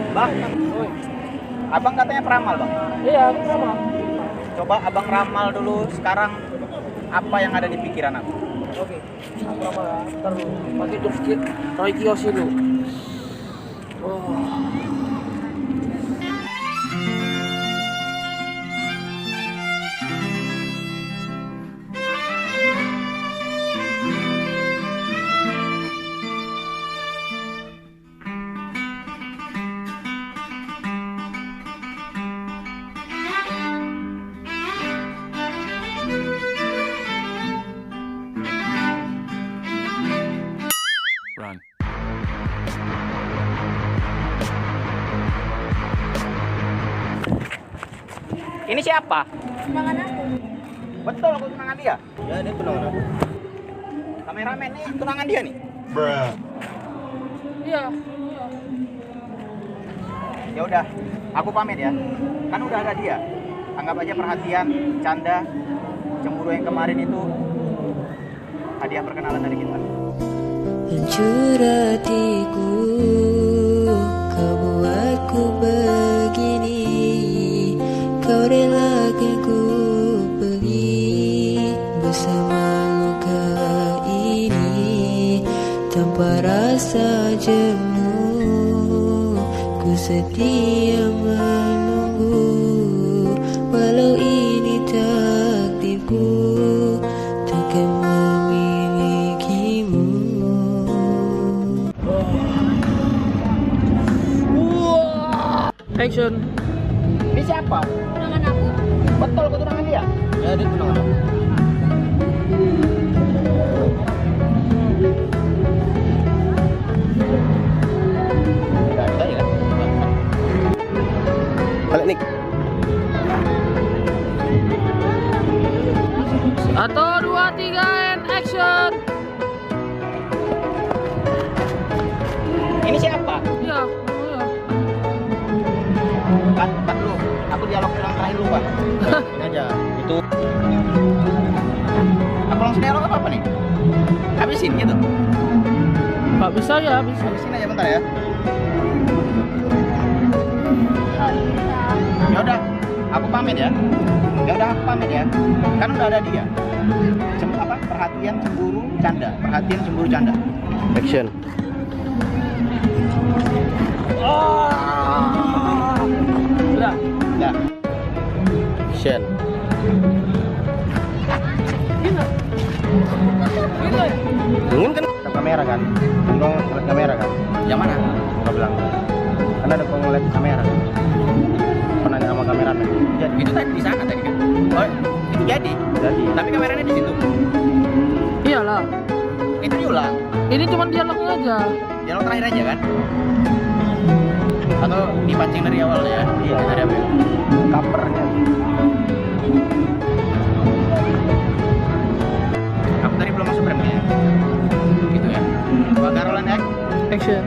Bang, abang katanya peramal bang. Iya, aku sama. Coba abang ramal dulu sekarang apa yang ada di pikiran aku. Oke, aku sama ya. Ntar dulu, pakai dufkit Roy Kiyoshi dulu. Oh. Run. Ini siapa? Tunangan aku. Betul aku tunangan dia. Ya, dia tunangan aku. Kameramen ini tunangan dia nih. Iya. Ya udah, aku pamit ya. Kan udah ada dia. Anggap aja perhatian, canda, cemburu yang kemarin itu hadiah perkenalan dari kita. Hancur hatiku, kau buatku begini. Kau relakan ku pergi bersama luka ini. Tanpa rasa jenuh, ku setia menunggu. Walau ini takdirku, takkan memilikimu. Action. Ini siapa? Tunangan aku. Betul aku tunangan dia. Ya, dia tunangan aku. Udah, itu aja kan? Balik nih. Satu, dua, tiga, and action. Ini siapa? Iya, iya. Kan dulu. Aku dialog yang terakhir lupa. Ini aja. Itu Aku langsung dialog apa nih? Habisin gitu. Nggak bisa ya, bisa. Habisin aja bentar ya. Ya udah, aku pamit ya. Ya udah aku pamit ya. Kan udah ada dia. Perhatian, cemburu, canda. Perhatian, cemburu, canda. action. Udah. Udah. Action. Gila. Gila. Ingin kan ke kamera kan? Engkau ngeliat kamera kan? Yang mana? Enggak bilang. Karena ada kau ngeliat kamera. Pernah nanya sama kameramen. Jadi itu tadi di sana tadi kan. Oh, itu jadi. Jadi Tapi kameranya di situ. Iyalah. Itu diulang. Ini cuma dialognya aja. Dialog terakhir aja kan? Atau dipancing dari awal ya? Iya. Dari apa? covernya. Aku tadi belum masuk frame ya. Gitu ya. Bang Carolan ya. Action.